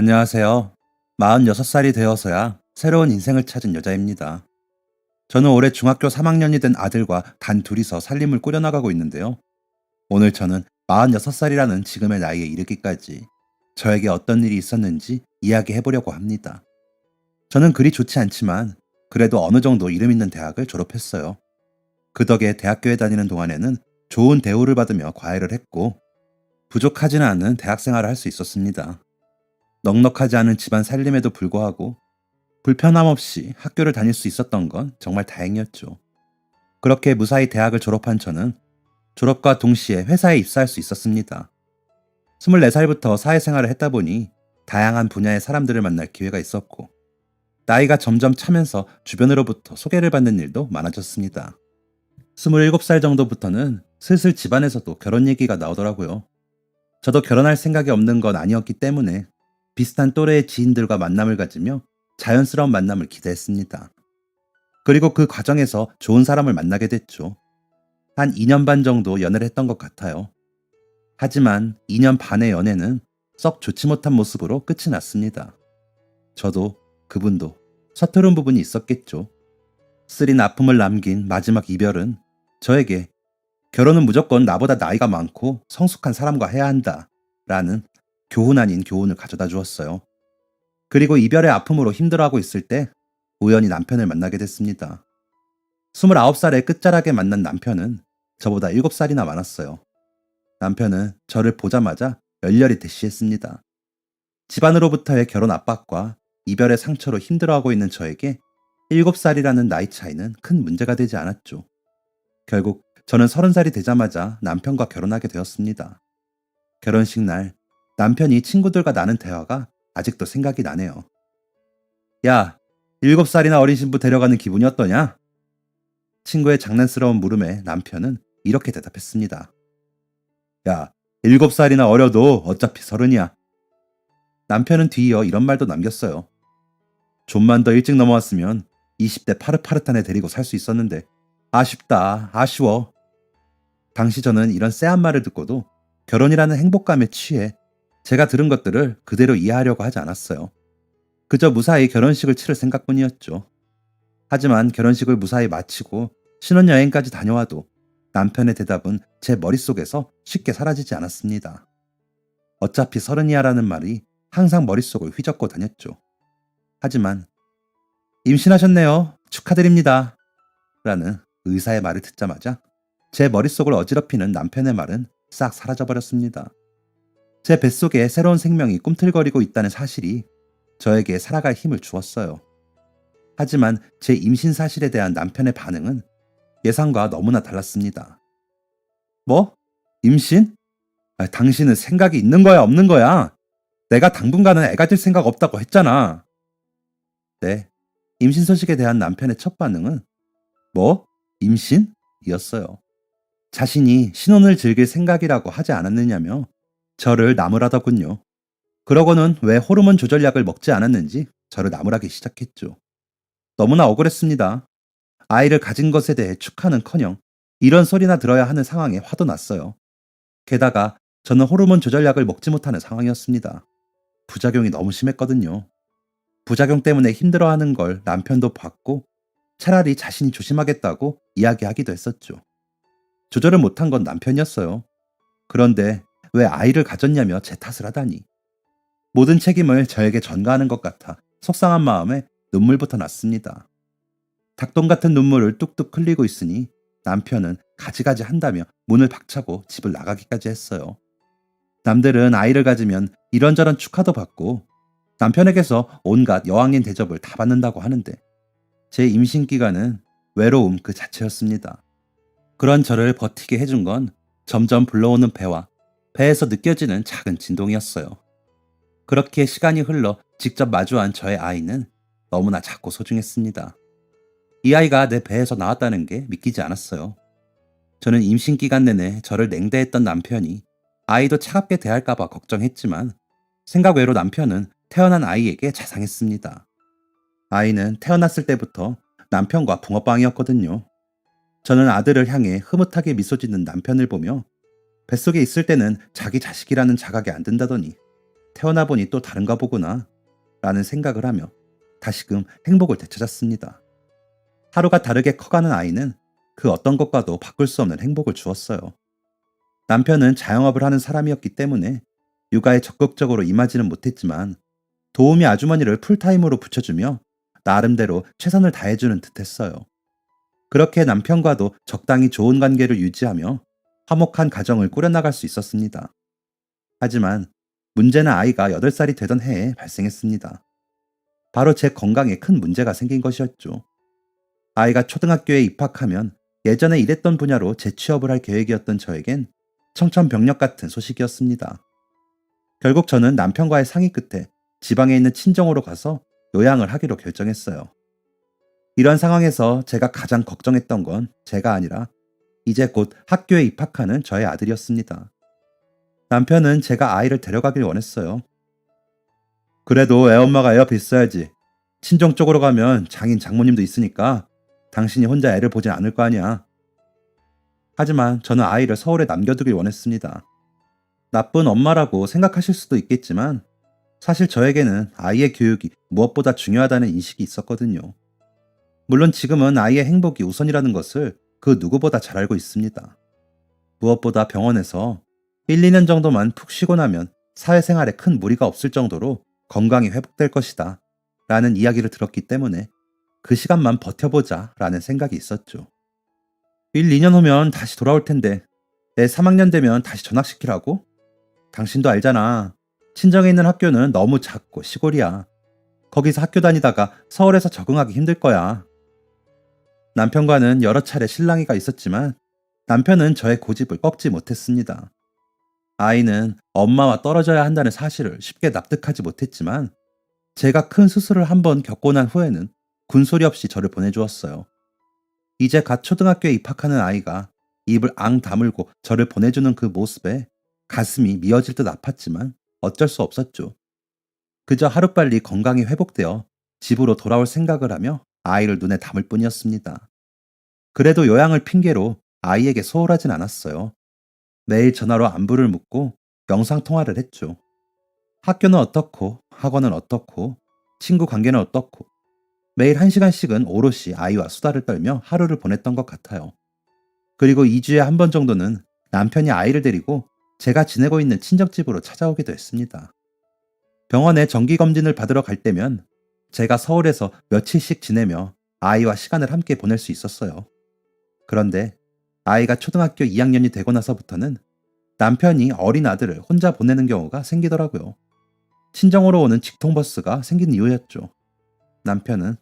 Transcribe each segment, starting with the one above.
안녕하세요. 46살이 되어서야 새로운 인생을 찾은 여자입니다. 저는 올해 중학교 3학년이 된 아들과 단 둘이서 살림을 꾸려나가고 있는데요. 오늘 저는 46살이라는 지금의 나이에 이르기까지 저에게 어떤 일이 있었는지 이야기해보려고 합니다. 저는 그리 좋지 않지만 그래도 어느 정도 이름 있는 대학을 졸업했어요. 그 덕에 대학교에 다니는 동안에는 좋은 대우를 받으며 과외를 했고 부족하지는 않은 대학 생활을 할 수 있었습니다. 넉넉하지 않은 집안 살림에도 불구하고 불편함 없이 학교를 다닐 수 있었던 건 정말 다행이었죠. 그렇게 무사히 대학을 졸업한 저는 졸업과 동시에 회사에 입사할 수 있었습니다. 24살부터 사회생활을 했다 보니 다양한 분야의 사람들을 만날 기회가 있었고 나이가 점점 차면서 주변으로부터 소개를 받는 일도 많아졌습니다. 27살 정도부터는 슬슬 집안에서도 결혼 얘기가 나오더라고요. 저도 결혼할 생각이 없는 건 아니었기 때문에 비슷한 또래의 지인들과 만남을 가지며 자연스러운 만남을 기대했습니다. 그리고 그 과정에서 좋은 사람을 만나게 됐죠. 한 2년 반 정도 연애를 했던 것 같아요. 하지만 2년 반의 연애는 썩 좋지 못한 모습으로 끝이 났습니다. 저도 그분도 서투른 부분이 있었겠죠. 쓰린 아픔을 남긴 마지막 이별은 저에게 결혼은 무조건 나보다 나이가 많고 성숙한 사람과 해야 한다 라는 교훈 아닌 교훈을 가져다 주었어요. 그리고 이별의 아픔으로 힘들어하고 있을 때 우연히 남편을 만나게 됐습니다. 29살의 끝자락에 만난 남편은 저보다 7살이나 많았어요. 남편은 저를 보자마자 열렬히 대시했습니다. 집안으로부터의 결혼 압박과 이별의 상처로 힘들어하고 있는 저에게 7살이라는 나이 차이는 큰 문제가 되지 않았죠. 결국 저는 30살이 되자마자 남편과 결혼하게 되었습니다. 결혼식 날 남편이 친구들과 나눈 대화가 아직도 생각이 나네요. 야, 7살이나 어린 신부 데려가는 기분이 어떠냐? 친구의 장난스러운 물음에 남편은 이렇게 대답했습니다. 야, 7살이나 어려도 어차피 30이야. 남편은 뒤이어 이런 말도 남겼어요. 좀만 더 일찍 넘어왔으면 20대 파릇파릇한 애 데리고 살 수 있었는데 아쉽다, 아쉬워. 당시 저는 이런 쎄한 말을 듣고도 결혼이라는 행복감에 취해 제가 들은 것들을 그대로 이해하려고 하지 않았어요. 그저 무사히 결혼식을 치를 생각뿐이었죠. 하지만 결혼식을 무사히 마치고 신혼여행까지 다녀와도 남편의 대답은 제 머릿속에서 쉽게 사라지지 않았습니다. 어차피 30이야라는 말이 항상 머릿속을 휘젓고 다녔죠. 하지만 임신하셨네요. 축하드립니다. 라는 의사의 말을 듣자마자 제 머릿속을 어지럽히는 남편의 말은 싹 사라져버렸습니다. 제 뱃속에 새로운 생명이 꿈틀거리고 있다는 사실이 저에게 살아갈 힘을 주었어요. 하지만 제 임신 사실에 대한 남편의 반응은 예상과 너무나 달랐습니다. 뭐? 임신? 당신은 생각이 있는 거야, 없는 거야? 내가 당분간은 애 가질 생각 없다고 했잖아. 네, 임신 소식에 대한 남편의 첫 반응은 뭐? 임신? 이었어요. 자신이 신혼을 즐길 생각이라고 하지 않았느냐며 저를 나무라더군요. 그러고는 왜 호르몬 조절약을 먹지 않았는지 저를 나무라기 시작했죠. 너무나 억울했습니다. 아이를 가진 것에 대해 축하는커녕 이런 소리나 들어야 하는 상황에 화도 났어요. 게다가 저는 호르몬 조절약을 먹지 못하는 상황이었습니다. 부작용이 너무 심했거든요. 부작용 때문에 힘들어하는 걸 남편도 봤고 차라리 자신이 조심하겠다고 이야기하기도 했었죠. 조절을 못한 건 남편이었어요. 그런데 왜 아이를 가졌냐며 제 탓을 하다니. 모든 책임을 저에게 전가하는 것 같아 속상한 마음에 눈물부터 났습니다. 닭똥 같은 눈물을 뚝뚝 흘리고 있으니 남편은 가지가지 한다며 문을 박차고 집을 나가기까지 했어요. 남들은 아이를 가지면 이런저런 축하도 받고 남편에게서 온갖 여왕인 대접을 다 받는다고 하는데 제 임신 기간은 외로움 그 자체였습니다. 그런 저를 버티게 해준 건 점점 불러오는 배와 배에서 느껴지는 작은 진동이었어요. 그렇게 시간이 흘러 직접 마주한 저의 아이는 너무나 작고 소중했습니다. 이 아이가 내 배에서 나왔다는 게 믿기지 않았어요. 저는 임신 기간 내내 저를 냉대했던 남편이 아이도 차갑게 대할까봐 걱정했지만 생각 외로 남편은 태어난 아이에게 자상했습니다. 아이는 태어났을 때부터 남편과 붕어빵이었거든요. 저는 아들을 향해 흐뭇하게 미소 짓는 남편을 보며 뱃속에 있을 때는 자기 자식이라는 자각이 안 든다더니 태어나 보니 또 다른가 보구나 라는 생각을 하며 다시금 행복을 되찾았습니다. 하루가 다르게 커가는 아이는 그 어떤 것과도 바꿀 수 없는 행복을 주었어요. 남편은 자영업을 하는 사람이었기 때문에 육아에 적극적으로 임하지는 못했지만 도우미 아주머니를 풀타임으로 붙여주며 나름대로 최선을 다해주는 듯했어요. 그렇게 남편과도 적당히 좋은 관계를 유지하며 화목한 가정을 꾸려나갈 수 있었습니다. 하지만 문제는 아이가 8살이 되던 해에 발생했습니다. 바로 제 건강에 큰 문제가 생긴 것이었죠. 아이가 초등학교에 입학하면 예전에 일했던 분야로 재취업을 할 계획이었던 저에겐 청천벽력 같은 소식이었습니다. 결국 저는 남편과의 상의 끝에 지방에 있는 친정으로 가서 요양을 하기로 결정했어요. 이런 상황에서 제가 가장 걱정했던 건 제가 아니라 이제 곧 학교에 입학하는 저의 아들이었습니다. 남편은 제가 아이를 데려가길 원했어요. 그래도 애엄마가 애 옆에 있어야지. 친정 쪽으로 가면 장인 장모님도 있으니까 당신이 혼자 애를 보진 않을 거 아니야. 하지만 저는 아이를 서울에 남겨두길 원했습니다. 나쁜 엄마라고 생각하실 수도 있겠지만 사실 저에게는 아이의 교육이 무엇보다 중요하다는 인식이 있었거든요. 물론 지금은 아이의 행복이 우선이라는 것을 그 누구보다 잘 알고 있습니다. 무엇보다 병원에서 1, 2년 정도만 푹 쉬고 나면 사회생활에 큰 무리가 없을 정도로 건강이 회복될 것이다 라는 이야기를 들었기 때문에 그 시간만 버텨보자 라는 생각이 있었죠. 1, 2년 후면 다시 돌아올 텐데 내 3학년 되면 다시 전학시키라고? 당신도 알잖아. 친정에 있는 학교는 너무 작고 시골이야. 거기서 학교 다니다가 서울에서 적응하기 힘들 거야. 남편과는 여러 차례 실랑이가 있었지만 남편은 저의 고집을 꺾지 못했습니다. 아이는 엄마와 떨어져야 한다는 사실을 쉽게 납득하지 못했지만 제가 큰 수술을 한번 겪고 난 후에는 군소리 없이 저를 보내주었어요. 이제 갓 초등학교에 입학하는 아이가 입을 앙 다물고 저를 보내주는 그 모습에 가슴이 미어질 듯 아팠지만 어쩔 수 없었죠. 그저 하루빨리 건강이 회복되어 집으로 돌아올 생각을 하며 아이를 눈에 담을 뿐이었습니다. 그래도 요양을 핑계로 아이에게 소홀하진 않았어요. 매일 전화로 안부를 묻고 영상통화를 했죠. 학교는 어떻고, 학원은 어떻고, 친구 관계는 어떻고, 매일 1시간씩은 오롯이 아이와 수다를 떨며 하루를 보냈던 것 같아요. 그리고 2주에 한 번 정도는 남편이 아이를 데리고 제가 지내고 있는 친정집으로 찾아오기도 했습니다. 병원에 정기검진을 받으러 갈 때면 제가 서울에서 며칠씩 지내며 아이와 시간을 함께 보낼 수 있었어요. 그런데 아이가 초등학교 2학년이 되고 나서부터는 남편이 어린 아들을 혼자 보내는 경우가 생기더라고요. 친정으로 오는 직통버스가 생긴 이유였죠. 남편은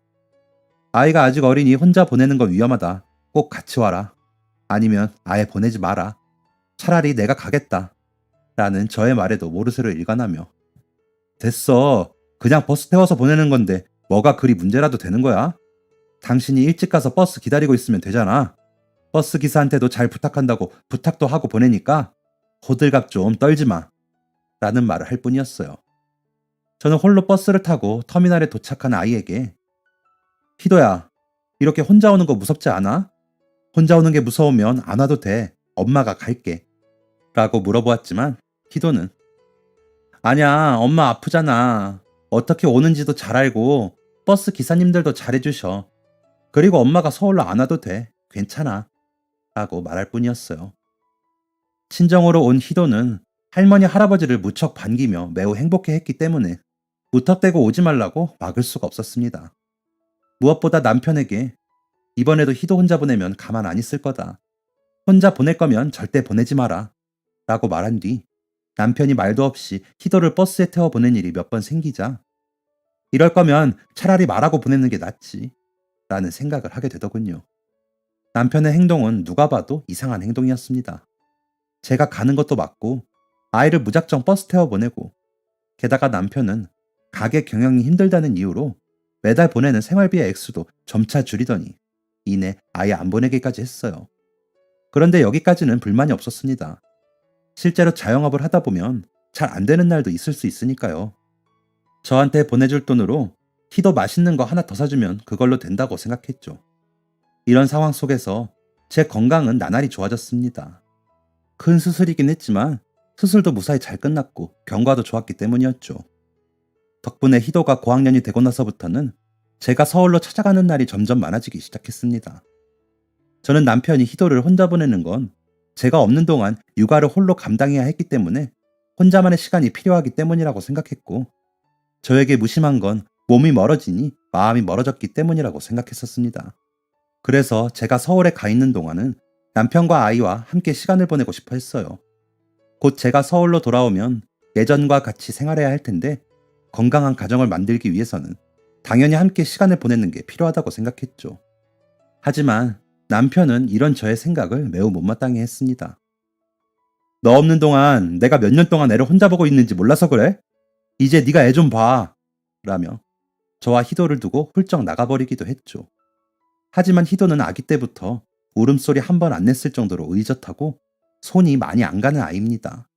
아이가 아직 어리니 혼자 보내는 건 위험하다. 꼭 같이 와라. 아니면 아예 보내지 마라. 차라리 내가 가겠다. 라는 저의 말에도 모르쇠로 일관하며 됐어. 그냥 버스 태워서 보내는 건데 뭐가 그리 문제라도 되는 거야? 당신이 일찍 가서 버스 기다리고 있으면 되잖아. 버스 기사한테도 잘 부탁한다고 부탁도 하고 보내니까 호들갑 좀 떨지 마. 라는 말을 할 뿐이었어요. 저는 홀로 버스를 타고 터미널에 도착한 아이에게 희도야, 이렇게 혼자 오는 거 무섭지 않아? 혼자 오는 게 무서우면 안 와도 돼. 엄마가 갈게. 라고 물어보았지만 희도는 아니야, 엄마 아프잖아. 어떻게 오는지도 잘 알고 버스 기사님들도 잘해주셔. 그리고 엄마가 서울로 안 와도 돼. 괜찮아. 라고 말할 뿐이었어요. 친정으로 온 희도는 할머니 할아버지를 무척 반기며 매우 행복해했기 때문에 무턱대고 오지 말라고 막을 수가 없었습니다. 무엇보다 남편에게 이번에도 희도 혼자 보내면 가만 안 있을 거다. 혼자 보낼 거면 절대 보내지 마라. 라고 말한 뒤 남편이 말도 없이 희도를 버스에 태워 보낸 일이 몇 번 생기자 이럴 거면 차라리 말하고 보내는 게 낫지. 라는 생각을 하게 되더군요. 남편의 행동은 누가 봐도 이상한 행동이었습니다. 제가 가는 것도 맞고 아이를 무작정 버스 태워 보내고 게다가 남편은 가게 경영이 힘들다는 이유로 매달 보내는 생활비의 액수도 점차 줄이더니 이내 아예 안 보내기까지 했어요. 그런데 여기까지는 불만이 없었습니다. 실제로 자영업을 하다 보면 잘 안 되는 날도 있을 수 있으니까요. 저한테 보내줄 돈으로 희도 맛있는 거 하나 더 사주면 그걸로 된다고 생각했죠. 이런 상황 속에서 제 건강은 나날이 좋아졌습니다. 큰 수술이긴 했지만 수술도 무사히 잘 끝났고 경과도 좋았기 때문이었죠. 덕분에 희도가 고학년이 되고 나서부터는 제가 서울로 찾아가는 날이 점점 많아지기 시작했습니다. 저는 남편이 희도를 혼자 보내는 건 제가 없는 동안 육아를 홀로 감당해야 했기 때문에 혼자만의 시간이 필요하기 때문이라고 생각했고, 저에게 무심한 건 몸이 멀어지니 마음이 멀어졌기 때문이라고 생각했었습니다. 그래서 제가 서울에 가 있는 동안은 남편과 아이와 함께 시간을 보내고 싶어 했어요. 곧 제가 서울로 돌아오면 예전과 같이 생활해야 할 텐데 건강한 가정을 만들기 위해서는 당연히 함께 시간을 보내는 게 필요하다고 생각했죠. 하지만 남편은 이런 저의 생각을 매우 못마땅해 했습니다. 너 없는 동안 내가 몇 년 동안 애를 혼자 보고 있는지 몰라서 그래? 이제 네가 애 좀 봐. 라며 저와 희도를 두고 훌쩍 나가버리기도 했죠. 하지만 희도는 아기 때부터 울음소리 한 번 안 냈을 정도로 의젓하고 손이 많이 안 가는 아이입니다.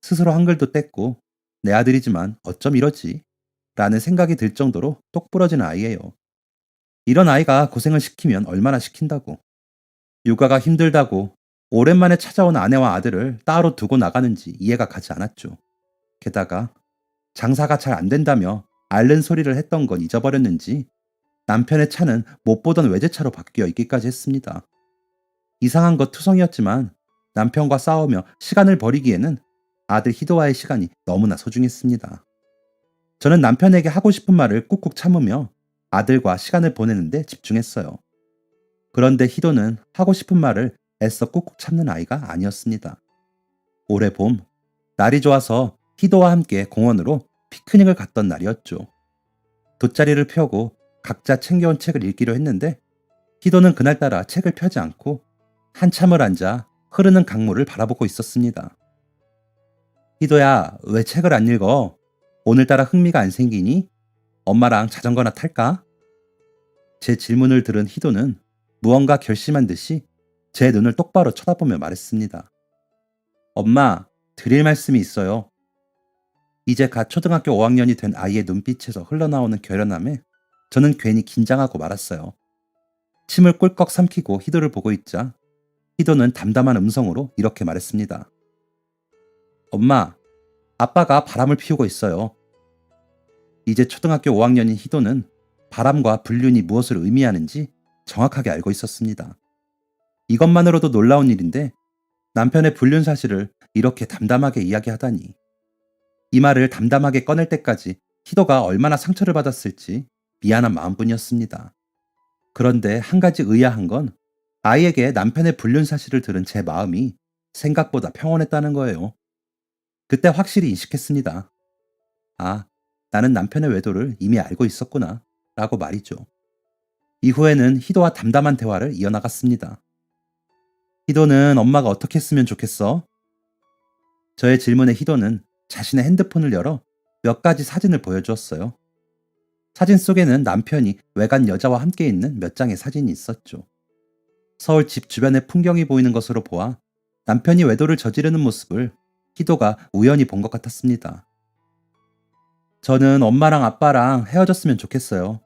스스로 한글도 뗐고 내 아들이지만 어쩜 이러지? 라는 생각이 들 정도로 똑부러진 아이예요. 이런 아이가 고생을 시키면 얼마나 시킨다고. 육아가 힘들다고 오랜만에 찾아온 아내와 아들을 따로 두고 나가는지 이해가 가지 않았죠. 게다가 장사가 잘 안 된다며 앓는 소리를 했던 건 잊어버렸는지 남편의 차는 못 보던 외제차로 바뀌어 있기까지 했습니다. 이상한 것 투성이었지만 남편과 싸우며 시간을 버리기에는 아들 희도와의 시간이 너무나 소중했습니다. 저는 남편에게 하고 싶은 말을 꾹꾹 참으며 아들과 시간을 보내는데 집중했어요. 그런데 희도는 하고 싶은 말을 애써 꾹꾹 참는 아이가 아니었습니다. 올해 봄, 날이 좋아서 희도와 함께 공원으로 피크닉을 갔던 날이었죠. 돗자리를 펴고 각자 챙겨온 책을 읽기로 했는데 희도는 그날따라 책을 펴지 않고 한참을 앉아 흐르는 강물을 바라보고 있었습니다. 희도야, 왜 책을 안 읽어? 오늘따라 흥미가 안 생기니? 엄마랑 자전거나 탈까? 제 질문을 들은 희도는 무언가 결심한 듯이 제 눈을 똑바로 쳐다보며 말했습니다. 엄마, 드릴 말씀이 있어요. 이제 갓 초등학교 5학년이 된 아이의 눈빛에서 흘러나오는 결연함에 저는 괜히 긴장하고 말았어요. 침을 꿀꺽 삼키고 희도를 보고 있자 희도는 담담한 음성으로 이렇게 말했습니다. 엄마, 아빠가 바람을 피우고 있어요. 이제 초등학교 5학년인 희도는 바람과 불륜이 무엇을 의미하는지 정확하게 알고 있었습니다. 이것만으로도 놀라운 일인데 남편의 불륜 사실을 이렇게 담담하게 이야기하다니. 이 말을 담담하게 꺼낼 때까지 희도가 얼마나 상처를 받았을지 미안한 마음뿐이었습니다. 그런데 한 가지 의아한 건 아이에게 남편의 불륜 사실을 들은 제 마음이 생각보다 평온했다는 거예요. 그때 확실히 인식했습니다. 아, 나는 남편의 외도를 이미 알고 있었구나 라고 말이죠. 이후에는 희도와 담담한 대화를 이어나갔습니다. 희도는 엄마가 어떻게 했으면 좋겠어? 저의 질문에 희도는 자신의 핸드폰을 열어 몇 가지 사진을 보여주었어요. 사진 속에는 남편이 외간 여자와 함께 있는 몇 장의 사진이 있었죠. 서울 집 주변의 풍경이 보이는 것으로 보아 남편이 외도를 저지르는 모습을 희도가 우연히 본 것 같았습니다. 저는 엄마랑 아빠랑 헤어졌으면 좋겠어요.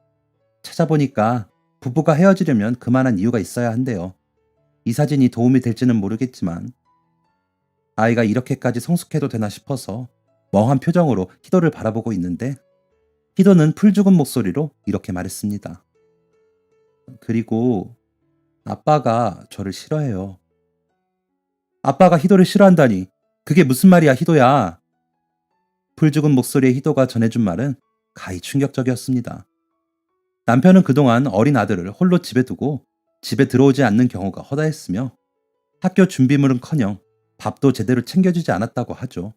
찾아보니까 부부가 헤어지려면 그만한 이유가 있어야 한대요. 이 사진이 도움이 될지는 모르겠지만 아이가 이렇게까지 성숙해도 되나 싶어서 멍한 표정으로 희도를 바라보고 있는데 희도는 풀 죽은 목소리로 이렇게 말했습니다. 그리고 아빠가 저를 싫어해요. 아빠가 희도를 싫어한다니 그게 무슨 말이야 희도야. 풀 죽은 목소리의 희도가 전해준 말은 가히 충격적이었습니다. 남편은 그동안 어린 아들을 홀로 집에 두고 집에 들어오지 않는 경우가 허다했으며 학교 준비물은커녕 밥도 제대로 챙겨주지 않았다고 하죠.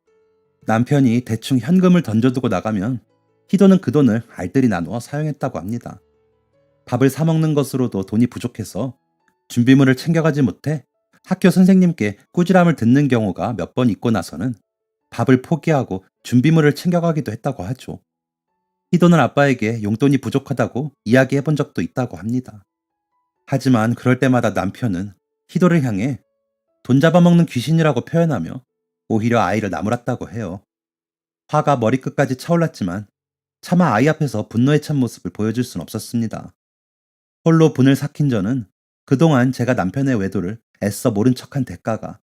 남편이 대충 현금을 던져두고 나가면 희도는 그 돈을 알뜰히 나누어 사용했다고 합니다. 밥을 사 먹는 것으로도 돈이 부족해서 준비물을 챙겨가지 못해 학교 선생님께 꾸지람을 듣는 경우가 몇 번 있고 나서는 밥을 포기하고 준비물을 챙겨가기도 했다고 하죠. 희도는 아빠에게 용돈이 부족하다고 이야기해 본 적도 있다고 합니다. 하지만 그럴 때마다 남편은 희도를 향해 돈 잡아먹는 귀신이라고 표현하며 오히려 아이를 나무랐다고 해요. 화가 머리끝까지 차올랐지만 차마 아이 앞에서 분노에 찬 모습을 보여줄 순 없었습니다. 홀로 분을 삭힌 저는 그동안 제가 남편의 외도를 애써 모른 척한 대가가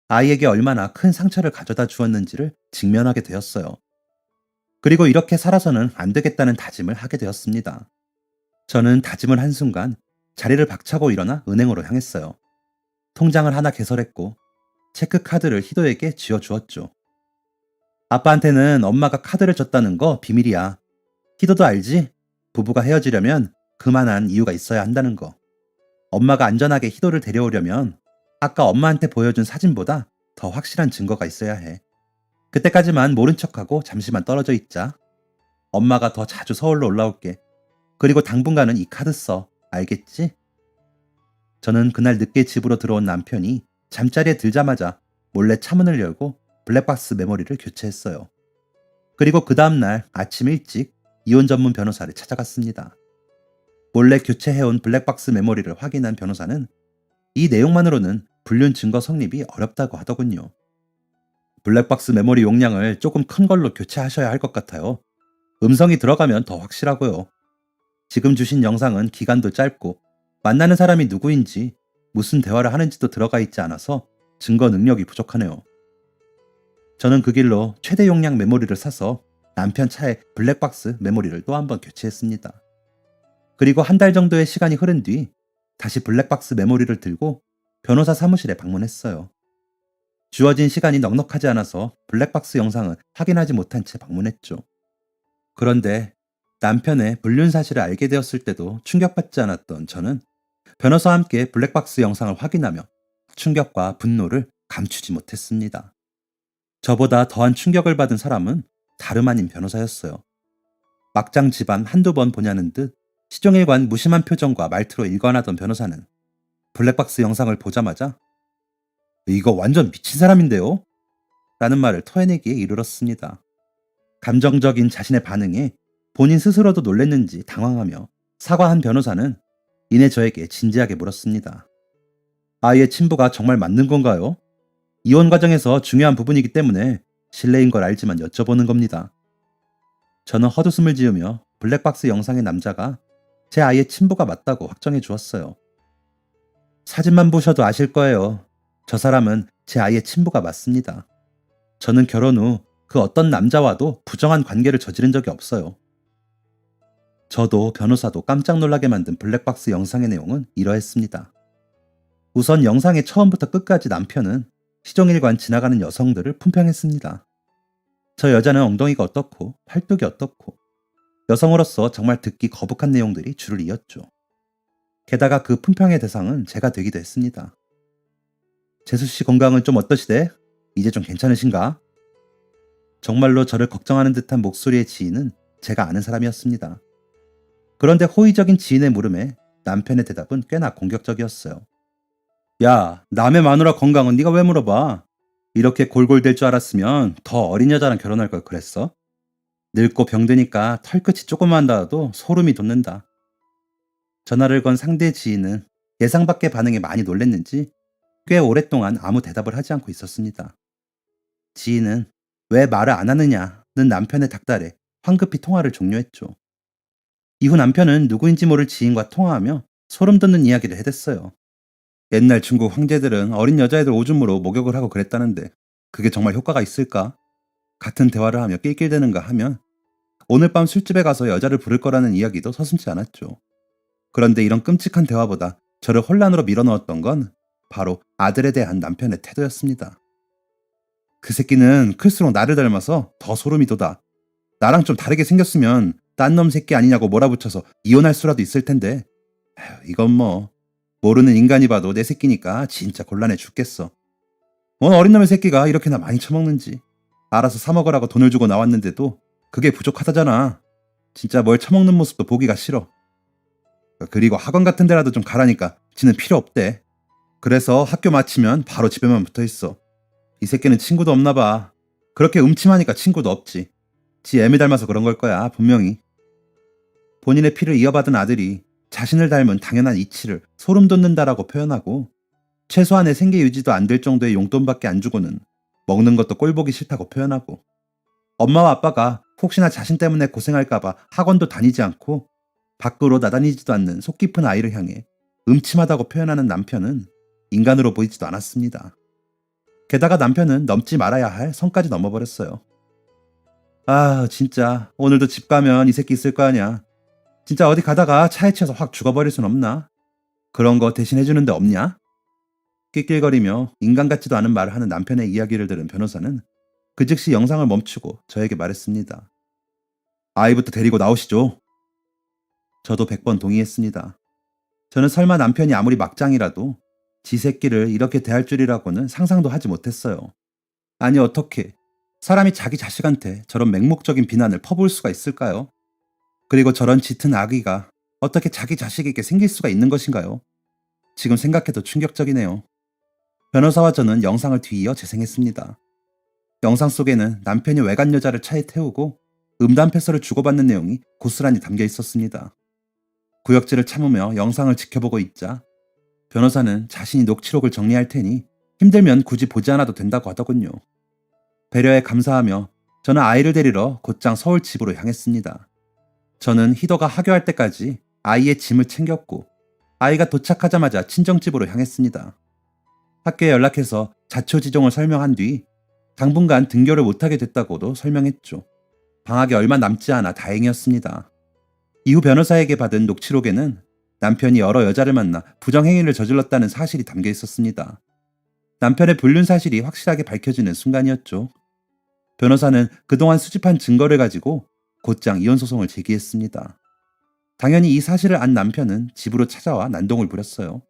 아이에게 얼마나 큰 상처를 가져다 주었는지를 직면하게 되었어요. 그리고 이렇게 살아서는 안 되겠다는 다짐을 하게 되었습니다. 저는 다짐을 한 순간 자리를 박차고 일어나 은행으로 향했어요. 통장을 하나 개설했고 체크카드를 희도에게 쥐어주었죠. 아빠한테는 엄마가 카드를 줬다는 거 비밀이야. 희도도 알지? 부부가 헤어지려면 그만한 이유가 있어야 한다는 거. 엄마가 안전하게 희도를 데려오려면 아까 엄마한테 보여준 사진보다 더 확실한 증거가 있어야 해. 그때까지만 모른 척하고 잠시만 떨어져 있자. 엄마가 더 자주 서울로 올라올게. 그리고 당분간은 이 카드 써. 알겠지? 저는 그날 늦게 집으로 들어온 남편이 잠자리에 들자마자 몰래 차문을 열고 블랙박스 메모리를 교체했어요. 그리고 그 다음날 아침 일찍 이혼 전문 변호사를 찾아갔습니다. 몰래 교체해온 블랙박스 메모리를 확인한 변호사는 이 내용만으로는 불륜 증거 성립이 어렵다고 하더군요. 블랙박스 메모리 용량을 조금 큰 걸로 교체하셔야 할 것 같아요. 음성이 들어가면 더 확실하고요. 지금 주신 영상은 기간도 짧고 만나는 사람이 누구인지 무슨 대화를 하는지도 들어가 있지 않아서 증거 능력이 부족하네요. 저는 그 길로 최대 용량 메모리를 사서 남편 차에 블랙박스 메모리를 또 한 번 교체했습니다. 그리고 한 달 정도의 시간이 흐른 뒤 다시 블랙박스 메모리를 들고 변호사 사무실에 방문했어요. 주어진 시간이 넉넉하지 않아서 블랙박스 영상은 확인하지 못한 채 방문했죠. 그런데 남편의 불륜 사실을 알게 되었을 때도 충격받지 않았던 저는 변호사와 함께 블랙박스 영상을 확인하며 충격과 분노를 감추지 못했습니다. 저보다 더한 충격을 받은 사람은 다름 아닌 변호사였어요. 막장 집안 한두 번 보냐는 듯 시종일관 무심한 표정과 말투로 일관하던 변호사는 블랙박스 영상을 보자마자 이거 완전 미친 사람인데요? 라는 말을 토해내기에 이르렀습니다. 감정적인 자신의 반응에 본인 스스로도 놀랬는지 당황하며 사과한 변호사는 이내 저에게 진지하게 물었습니다. 아이의 친부가 정말 맞는 건가요? 이혼 과정에서 중요한 부분이기 때문에 실례인 걸 알지만 여쭤보는 겁니다. 저는 헛웃음을 지으며 블랙박스 영상의 남자가 제 아이의 친부가 맞다고 확정해 주었어요. 사진만 보셔도 아실 거예요. 저 사람은 제 아이의 친부가 맞습니다. 저는 결혼 후 그 어떤 남자와도 부정한 관계를 저지른 적이 없어요. 저도 변호사도 깜짝 놀라게 만든 블랙박스 영상의 내용은 이러했습니다. 우선 영상의 처음부터 끝까지 남편은 시종일관 지나가는 여성들을 품평했습니다. 저 여자는 엉덩이가 어떻고 팔뚝이 어떻고 여성으로서 정말 듣기 거북한 내용들이 줄을 이었죠. 게다가 그 품평의 대상은 제가 되기도 했습니다. 재수씨 건강은 좀 어떠시대? 이제 좀 괜찮으신가? 정말로 저를 걱정하는 듯한 목소리의 지인은 제가 아는 사람이었습니다. 그런데 호의적인 지인의 물음에 남편의 대답은 꽤나 공격적이었어요. 야, 남의 마누라 건강은 네가 왜 물어봐? 이렇게 골골댈 줄 알았으면 더 어린 여자랑 결혼할 걸 그랬어? 늙고 병드니까 털끝이 조금만 닿아도 소름이 돋는다. 전화를 건 상대 지인은 예상 밖의 반응에 많이 놀랬는지 꽤 오랫동안 아무 대답을 하지 않고 있었습니다. 지인은 왜 말을 안 하느냐는 남편의 닥달에 황급히 통화를 종료했죠. 이후 남편은 누구인지 모를 지인과 통화하며 소름 돋는 이야기를 해댔어요. 옛날 중국 황제들은 어린 여자애들 오줌으로 목욕을 하고 그랬다는데 그게 정말 효과가 있을까? 같은 대화를 하며 낄낄대는가 하면 오늘 밤 술집에 가서 여자를 부를 거라는 이야기도 서슴지 않았죠. 그런데 이런 끔찍한 대화보다 저를 혼란으로 밀어넣었던 건 바로 아들에 대한 남편의 태도였습니다. 그 새끼는 클수록 나를 닮아서 더 소름이 돋아. 나랑 좀 다르게 생겼으면 딴 놈 새끼 아니냐고 몰아붙여서 이혼할 수라도 있을 텐데. 에휴, 이건 뭐 모르는 인간이 봐도 내 새끼니까 진짜 곤란해 죽겠어. 뭔 어린 놈의 새끼가 이렇게나 많이 처먹는지. 알아서 사 먹으라고 돈을 주고 나왔는데도 그게 부족하다잖아. 진짜 뭘 처먹는 모습도 보기가 싫어. 그리고 학원 같은 데라도 좀 가라니까 지는 필요 없대. 그래서 학교 마치면 바로 집에만 붙어있어. 이 새끼는 친구도 없나 봐. 그렇게 음침하니까 친구도 없지. 지 애미 닮아서 그런 걸 거야, 분명히. 본인의 피를 이어받은 아들이 자신을 닮은 당연한 이치를 소름 돋는다라고 표현하고 최소한의 생계 유지도 안 될 정도의 용돈밖에 안 주고는 먹는 것도 꼴보기 싫다고 표현하고 엄마와 아빠가 혹시나 자신 때문에 고생할까봐 학원도 다니지 않고 밖으로 나다니지도 않는 속 깊은 아이를 향해 음침하다고 표현하는 남편은 인간으로 보이지도 않았습니다. 게다가 남편은 넘지 말아야 할 선까지 넘어버렸어요. 아, 진짜 오늘도 집 가면 이 새끼 있을 거 아니야. 진짜 어디 가다가 차에 치여서 확 죽어버릴 순 없나? 그런 거 대신 해주는 데 없냐? 낄낄거리며 인간 같지도 않은 말을 하는 남편의 이야기를 들은 변호사는 그 즉시 영상을 멈추고 저에게 말했습니다. 아이부터 데리고 나오시죠. 저도 100번 동의했습니다. 저는 설마 남편이 아무리 막장이라도 지 새끼를 이렇게 대할 줄이라고는 상상도 하지 못했어요. 아니 어떻게 사람이 자기 자식한테 저런 맹목적인 비난을 퍼부을 수가 있을까요? 그리고 저런 짙은 악의가 어떻게 자기 자식에게 생길 수가 있는 것인가요? 지금 생각해도 충격적이네요. 변호사와 저는 영상을 뒤이어 재생했습니다. 영상 속에는 남편이 외간 여자를 차에 태우고 음담패서를 주고받는 내용이 고스란히 담겨 있었습니다. 구역질을 참으며 영상을 지켜보고 있자 변호사는 자신이 녹취록을 정리할 테니 힘들면 굳이 보지 않아도 된다고 하더군요. 배려에 감사하며 저는 아이를 데리러 곧장 서울 집으로 향했습니다. 저는 희도가 하교할 때까지 아이의 짐을 챙겼고 아이가 도착하자마자 친정집으로 향했습니다. 학교에 연락해서 자초지종을 설명한 뒤 당분간 등교를 못하게 됐다고도 설명했죠. 방학이 얼마 남지 않아 다행이었습니다. 이후 변호사에게 받은 녹취록에는 남편이 여러 여자를 만나 부정행위를 저질렀다는 사실이 담겨 있었습니다. 남편의 불륜 사실이 확실하게 밝혀지는 순간이었죠. 변호사는 그동안 수집한 증거를 가지고 곧장 이혼소송을 제기했습니다. 당연히 이 사실을 안 남편은 집으로 찾아와 난동을 부렸어요.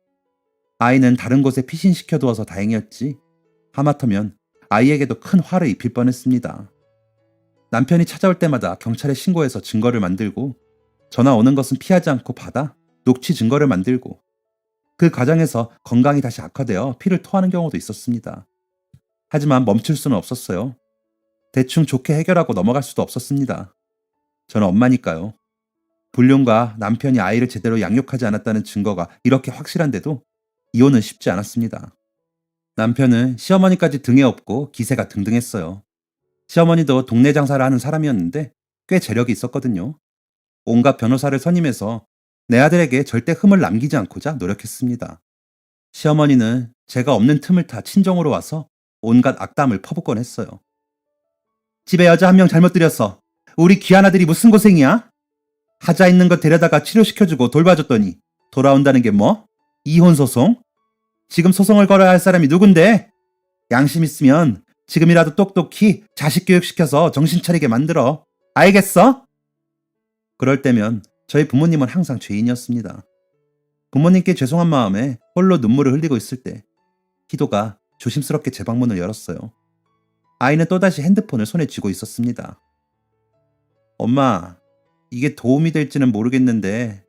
아이는 다른 곳에 피신시켜두어서 다행이었지 하마터면 아이에게도 큰 화를 입힐 뻔했습니다. 남편이 찾아올 때마다 경찰에 신고해서 증거를 만들고 전화 오는 것은 피하지 않고 받아 녹취 증거를 만들고 그 과정에서 건강이 다시 악화되어 피를 토하는 경우도 있었습니다. 하지만 멈출 수는 없었어요. 대충 좋게 해결하고 넘어갈 수도 없었습니다. 저는 엄마니까요. 불륜과 남편이 아이를 제대로 양육하지 않았다는 증거가 이렇게 확실한데도 이혼은 쉽지 않았습니다. 남편은 시어머니까지 등에 업고 기세가 등등했어요. 시어머니도 동네 장사를 하는 사람이었는데 꽤 재력이 있었거든요. 온갖 변호사를 선임해서 내 아들에게 절대 흠을 남기지 않고자 노력했습니다. 시어머니는 제가 없는 틈을 타 친정으로 와서 온갖 악담을 퍼붓곤 했어요. 집에 여자 한 명 잘못 들였어. 우리 귀한 아들이 무슨 고생이야? 하자 있는 거 데려다가 치료시켜주고 돌봐줬더니 돌아온다는 게 뭐? 이혼소송? 지금 소송을 걸어야 할 사람이 누군데? 양심 있으면 지금이라도 똑똑히 자식 교육시켜서 정신 차리게 만들어. 알겠어? 그럴 때면 저희 부모님은 항상 죄인이었습니다. 부모님께 죄송한 마음에 홀로 눈물을 흘리고 있을 때 희도가 조심스럽게 제 방문을 열었어요. 아이는 또다시 핸드폰을 손에 쥐고 있었습니다. 엄마, 이게 도움이 될지는 모르겠는데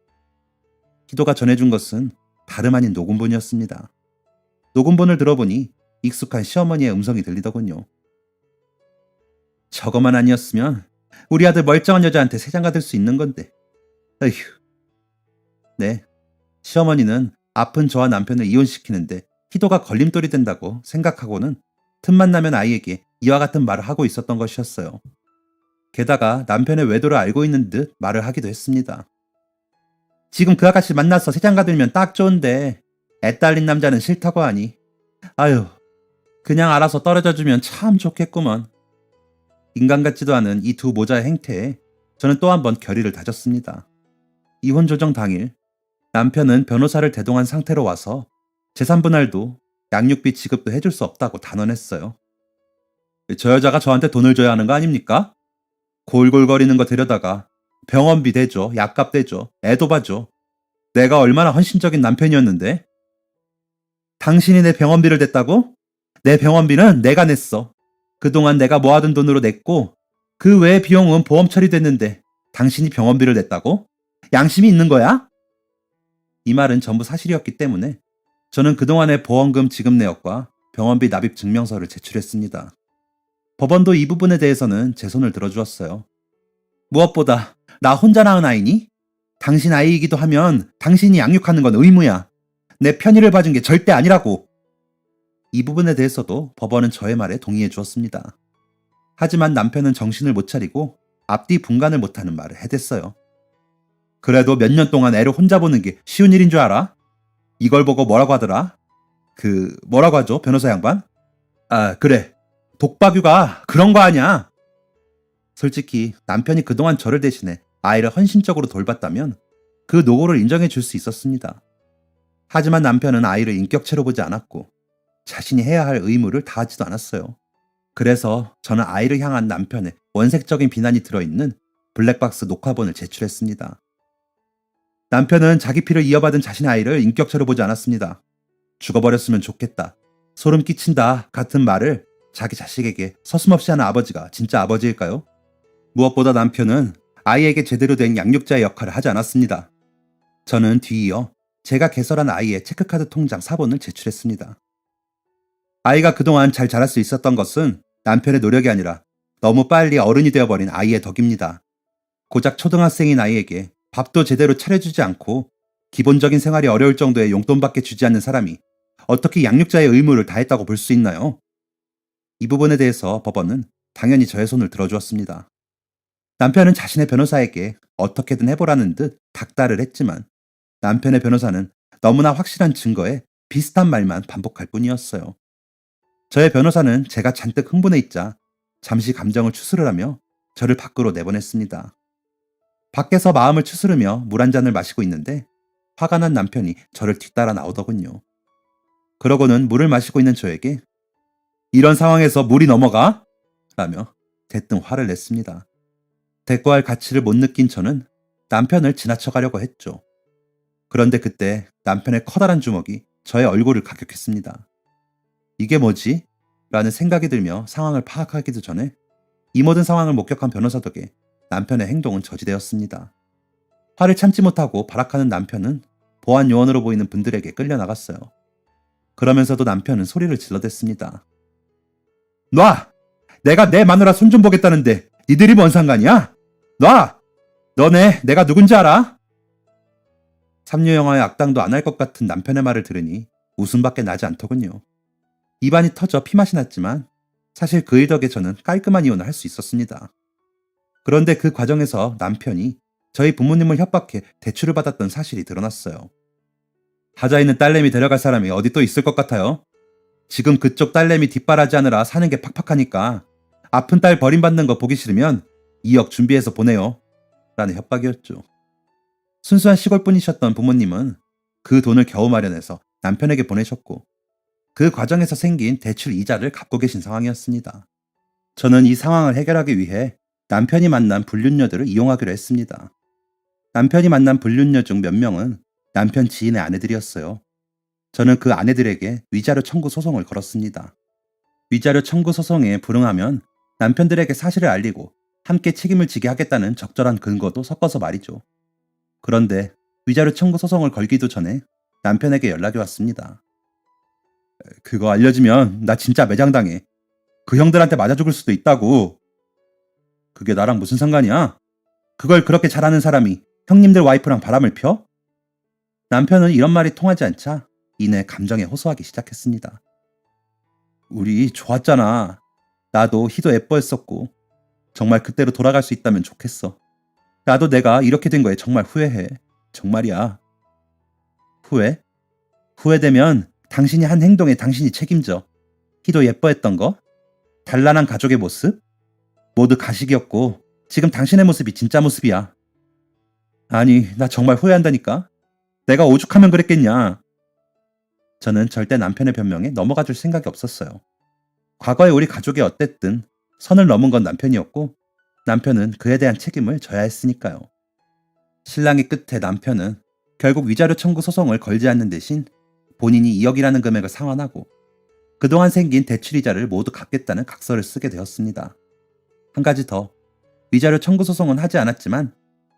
희도가 전해준 것은 다름 아닌 녹음본이었습니다. 녹음본을 들어보니 익숙한 시어머니의 음성이 들리더군요. 저거만 아니었으면 우리 아들 멀쩡한 여자한테 세장가 될 수 있는 건데. 에휴. 네, 시어머니는 아픈 저와 남편을 이혼시키는데 희도가 걸림돌이 된다고 생각하고는 틈만 나면 아이에게 이와 같은 말을 하고 있었던 것이었어요. 게다가 남편의 외도를 알고 있는 듯 말을 하기도 했습니다. 지금 그 아가씨 만나서 세장가 들면 딱 좋은데 애 딸린 남자는 싫다고 하니 아유, 그냥 알아서 떨어져주면 참 좋겠구먼. 인간 같지도 않은 이 두 모자의 행태에 저는 또 한 번 결의를 다졌습니다. 이혼 조정 당일 남편은 변호사를 대동한 상태로 와서 재산 분할도 양육비 지급도 해줄 수 없다고 단언했어요. 저 여자가 저한테 돈을 줘야 하는 거 아닙니까? 골골거리는 거 데려다가 병원비 대줘, 약값 대줘, 애도 봐줘. 내가 얼마나 헌신적인 남편이었는데? 당신이 내 병원비를 댔다고? 내 병원비는 내가 냈어. 그동안 내가 모아둔 돈으로 냈고 그 외의 비용은 보험 처리됐는데 당신이 병원비를 냈다고? 양심이 있는 거야? 이 말은 전부 사실이었기 때문에 저는 그동안의 보험금 지급 내역과 병원비 납입 증명서를 제출했습니다. 법원도 이 부분에 대해서는 제 손을 들어주었어요. 무엇보다 나 혼자 낳은 아이니? 당신 아이이기도 하면 당신이 양육하는 건 의무야. 내 편의를 봐준 게 절대 아니라고. 이 부분에 대해서도 법원은 저의 말에 동의해 주었습니다. 하지만 남편은 정신을 못 차리고 앞뒤 분간을 못하는 말을 해댔어요. 그래도 몇 년 동안 애를 혼자 보는 게 쉬운 일인 줄 알아? 이걸 보고 뭐라고 하더라? 뭐라고 하죠, 변호사 양반? 아, 그래. 독박육아, 그런 거 아니야. 솔직히 남편이 그동안 저를 대신해 아이를 헌신적으로 돌봤다면 그 노고를 인정해 줄 수 있었습니다. 하지만 남편은 아이를 인격체로 보지 않았고 자신이 해야 할 의무를 다하지도 않았어요. 그래서 저는 아이를 향한 남편의 원색적인 비난이 들어있는 블랙박스 녹화본을 제출했습니다. 남편은 자기 피를 이어받은 자신의 아이를 인격체로 보지 않았습니다. 죽어버렸으면 좋겠다, 소름 끼친다 같은 말을 자기 자식에게 서슴없이 하는 아버지가 진짜 아버지일까요? 무엇보다 남편은 아이에게 제대로 된 양육자의 역할을 하지 않았습니다. 저는 뒤이어 제가 개설한 아이의 체크카드 통장 사본을 제출했습니다. 아이가 그동안 잘 자랄 수 있었던 것은 남편의 노력이 아니라 너무 빨리 어른이 되어버린 아이의 덕입니다. 고작 초등학생인 아이에게 밥도 제대로 차려주지 않고 기본적인 생활이 어려울 정도의 용돈밖에 주지 않는 사람이 어떻게 양육자의 의무를 다했다고 볼 수 있나요? 이 부분에 대해서 법원은 당연히 저의 손을 들어주었습니다. 남편은 자신의 변호사에게 어떻게든 해보라는 듯 닥달을 했지만 남편의 변호사는 너무나 확실한 증거에 비슷한 말만 반복할 뿐이었어요. 저의 변호사는 제가 잔뜩 흥분해 있자 잠시 감정을 추스르 하며 저를 밖으로 내보냈습니다. 밖에서 마음을 추스르며 물 한 잔을 마시고 있는데 화가 난 남편이 저를 뒤따라 나오더군요. 그러고는 물을 마시고 있는 저에게 이런 상황에서 물이 넘어가? 라며 대뜸 화를 냈습니다. 대꾸할 가치를 못 느낀 저는 남편을 지나쳐가려고 했죠. 그런데 그때 남편의 커다란 주먹이 저의 얼굴을 가격했습니다. 이게 뭐지? 라는 생각이 들며 상황을 파악하기도 전에 이 모든 상황을 목격한 변호사 덕에 남편의 행동은 저지되었습니다. 화를 참지 못하고 발악하는 남편은 보안 요원으로 보이는 분들에게 끌려나갔어요. 그러면서도 남편은 소리를 질러댔습니다. 놔! 내가 내 마누라 손 좀 보겠다는데 니들이 뭔 상관이야? 놔! 너네 내가 누군지 알아? 삼류 영화의 악당도 안 할 것 같은 남편의 말을 들으니 웃음밖에 나지 않더군요. 입안이 터져 피맛이 났지만 사실 그 일 덕에 저는 깔끔한 이혼을 할 수 있었습니다. 그런데 그 과정에서 남편이 저희 부모님을 협박해 대출을 받았던 사실이 드러났어요. 하자 있는 딸내미 데려갈 사람이 어디 또 있을 것 같아요? 지금 그쪽 딸내미 뒷바라지하느라 사는 게 팍팍하니까 아픈 딸 버림받는 거 보기 싫으면 2억 준비해서 보내요. 라는 협박이었죠. 순수한 시골분이셨던 부모님은 그 돈을 겨우 마련해서 남편에게 보내셨고 그 과정에서 생긴 대출 이자를 갚고 계신 상황이었습니다. 저는 이 상황을 해결하기 위해 남편이 만난 불륜녀들을 이용하기로 했습니다. 남편이 만난 불륜녀 중 몇 명은 남편 지인의 아내들이었어요. 저는 그 아내들에게 위자료 청구 소송을 걸었습니다. 위자료 청구 소송에 불응하면 남편들에게 사실을 알리고 함께 책임을 지게 하겠다는 적절한 근거도 섞어서 말이죠. 그런데 위자료 청구 소송을 걸기도 전에 남편에게 연락이 왔습니다. 그거 알려지면 나 진짜 매장당해. 그 형들한테 맞아 죽을 수도 있다고. 그게 나랑 무슨 상관이야? 그걸 그렇게 잘하는 사람이 형님들 와이프랑 바람을 펴? 남편은 이런 말이 통하지 않자 이내 감정에 호소하기 시작했습니다. 우리 좋았잖아. 나도 희도 예뻐했었고 정말 그때로 돌아갈 수 있다면 좋겠어. 나도 내가 이렇게 된 거에 정말 후회해. 정말이야. 후회? 후회되면 당신이 한 행동에 당신이 책임져. 희도 예뻐했던 거? 단란한 가족의 모습? 모두 가식이었고 지금 당신의 모습이 진짜 모습이야. 아니, 나 정말 후회한다니까. 내가 오죽하면 그랬겠냐. 저는 절대 남편의 변명에 넘어가 줄 생각이 없었어요. 과거에 우리 가족이 어땠든 선을 넘은 건 남편이었고 남편은 그에 대한 책임을 져야 했으니까요. 신랑의 끝에 남편은 결국 위자료 청구 소송을 걸지 않는 대신 본인이 2억이라는 금액을 상환하고 그동안 생긴 대출이자를 모두 갚겠다는 각서를 쓰게 되었습니다. 한 가지 더, 위자료 청구 소송은 하지 않았지만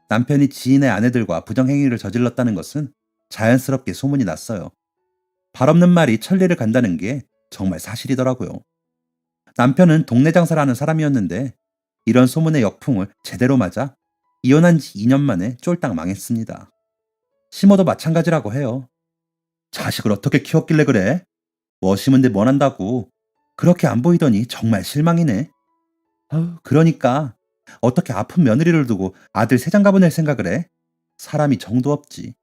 남편이 지인의 아내들과 부정행위를 저질렀다는 것은 자연스럽게 소문이 났어요. 발 없는 말이 천리를 간다는 게 정말 사실이더라고요. 남편은 동네 장사를 하는 사람이었는데 이런 소문의 역풍을 제대로 맞아 이혼한 지 2년 만에 쫄딱 망했습니다. 시모도 마찬가지라고 해요. 자식을 어떻게 키웠길래 그래? 뭐 심은데 뭐 난다고. 그렇게 안 보이더니 정말 실망이네. 그러니까 어떻게 아픈 며느리를 두고 아들 세장가 보낼 생각을 해? 사람이 정도 없지.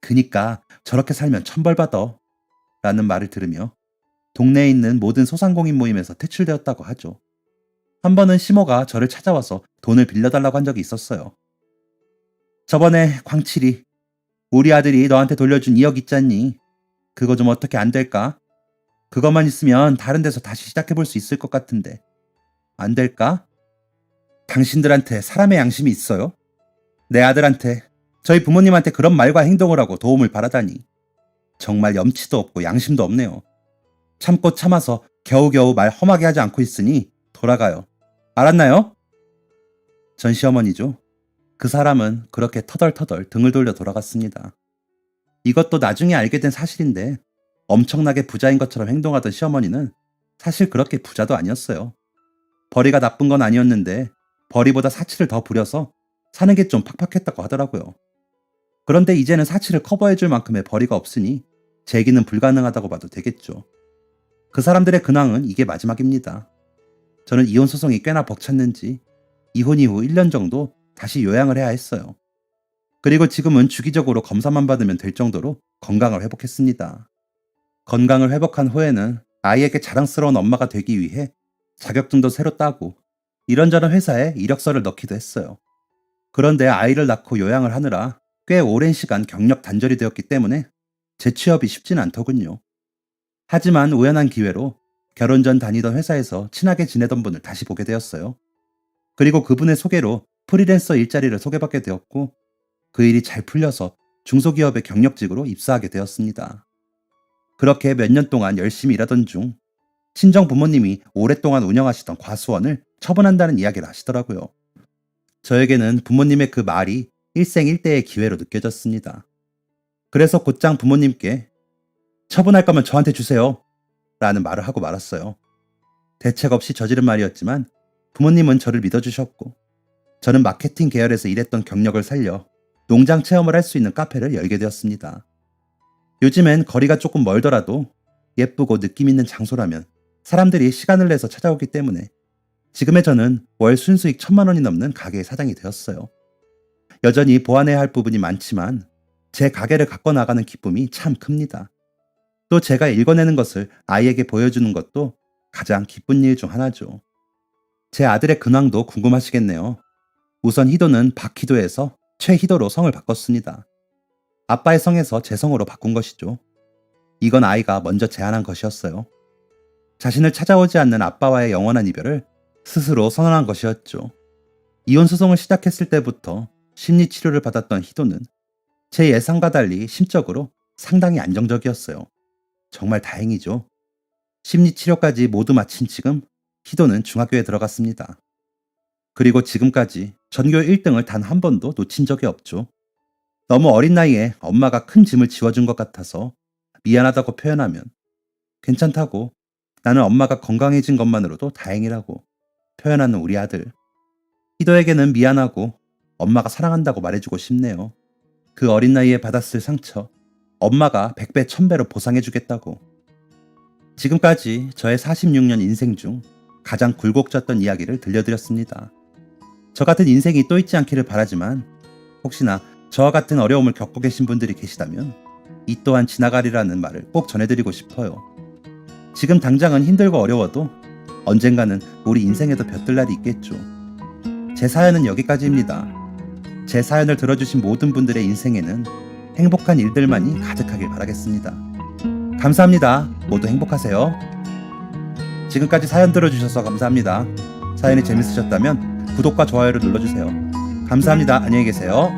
그니까 저렇게 살면 천벌받아. 라는 말을 들으며 동네에 있는 모든 소상공인 모임에서 퇴출되었다고 하죠. 한 번은 시모가 저를 찾아와서 돈을 빌려달라고 한 적이 있었어요. 저번에 광칠이 우리 아들이 너한테 돌려준 2억 있잖니. 그거 좀 어떻게 안 될까? 그것만 있으면 다른 데서 다시 시작해볼 수 있을 것 같은데 안 될까? 당신들한테 사람의 양심이 있어요? 내 아들한테, 저희 부모님한테 그런 말과 행동을 하고 도움을 바라다니. 정말 염치도 없고 양심도 없네요. 참고 참아서 겨우겨우 말 험하게 하지 않고 있으니 돌아가요. 알았나요? 전 시어머니죠. 그 사람은 그렇게 터덜터덜 등을 돌려 돌아갔습니다. 이것도 나중에 알게 된 사실인데 엄청나게 부자인 것처럼 행동하던 시어머니는 사실 그렇게 부자도 아니었어요. 벌이가 나쁜 건 아니었는데 벌이보다 사치를 더 부려서 사는 게 좀 팍팍했다고 하더라고요. 그런데 이제는 사치를 커버해줄 만큼의 벌이가 없으니 재기는 불가능하다고 봐도 되겠죠. 그 사람들의 근황은 이게 마지막입니다. 저는 이혼 소송이 꽤나 벅찼는지 이혼 이후 1년 정도 다시 요양을 해야 했어요. 그리고 지금은 주기적으로 검사만 받으면 될 정도로 건강을 회복했습니다. 건강을 회복한 후에는 아이에게 자랑스러운 엄마가 되기 위해 자격증도 새로 따고 이런저런 회사에 이력서를 넣기도 했어요. 그런데 아이를 낳고 요양을 하느라 꽤 오랜 시간 경력 단절이 되었기 때문에 재취업이 쉽지는 않더군요. 하지만 우연한 기회로 결혼 전 다니던 회사에서 친하게 지내던 분을 다시 보게 되었어요. 그리고 그분의 소개로 프리랜서 일자리를 소개받게 되었고 그 일이 잘 풀려서 중소기업의 경력직으로 입사하게 되었습니다. 그렇게 몇 년 동안 열심히 일하던 중 친정 부모님이 오랫동안 운영하시던 과수원을 처분한다는 이야기를 하시더라고요. 저에게는 부모님의 그 말이 일생일대의 기회로 느껴졌습니다. 그래서 곧장 부모님께 처분할 거면 저한테 주세요 라는 말을 하고 말았어요. 대책 없이 저지른 말이었지만 부모님은 저를 믿어주셨고 저는 마케팅 계열에서 일했던 경력을 살려 농장 체험을 할 수 있는 카페를 열게 되었습니다. 요즘엔 거리가 조금 멀더라도 예쁘고 느낌 있는 장소라면 사람들이 시간을 내서 찾아오기 때문에 지금의 저는 월 순수익 1,000만 원이 넘는 가게의 사장이 되었어요. 여전히 보완해야 할 부분이 많지만 제 가게를 갖고 나가는 기쁨이 참 큽니다. 또 제가 읽어내는 것을 아이에게 보여주는 것도 가장 기쁜 일 중 하나죠. 제 아들의 근황도 궁금하시겠네요. 우선 희도는 박희도에서 최희도로 성을 바꿨습니다. 아빠의 성에서 제 성으로 바꾼 것이죠. 이건 아이가 먼저 제안한 것이었어요. 자신을 찾아오지 않는 아빠와의 영원한 이별을 스스로 선언한 것이었죠. 이혼 소송을 시작했을 때부터 심리 치료를 받았던 희도는 제 예상과 달리 심적으로 상당히 안정적이었어요. 정말 다행이죠. 심리 치료까지 모두 마친 지금 희도는 중학교에 들어갔습니다. 그리고 지금까지 전교 1등을 단 한 번도 놓친 적이 없죠. 너무 어린 나이에 엄마가 큰 짐을 지워준 것 같아서 미안하다고 표현하면 괜찮다고, 나는 엄마가 건강해진 것만으로도 다행이라고 표현하는 우리 아들. 희도에게는 미안하고 엄마가 사랑한다고 말해주고 싶네요. 그 어린 나이에 받았을 상처, 엄마가 100배 1000배로 보상해주겠다고. 지금까지 저의 46년 인생 중 가장 굴곡졌던 이야기를 들려드렸습니다. 저 같은 인생이 또 있지 않기를 바라지만 혹시나 저와 같은 어려움을 겪고 계신 분들이 계시다면 이 또한 지나가리라는 말을 꼭 전해드리고 싶어요. 지금 당장은 힘들고 어려워도 언젠가는 우리 인생에도 볕들 날이 있겠죠. 제 사연은 여기까지입니다. 제 사연을 들어주신 모든 분들의 인생에는 행복한 일들만이 가득하길 바라겠습니다. 감사합니다. 모두 행복하세요. 지금까지 사연 들어주셔서 감사합니다. 사연이 재밌으셨다면 구독과 좋아요를 눌러주세요. 감사합니다. 안녕히 계세요.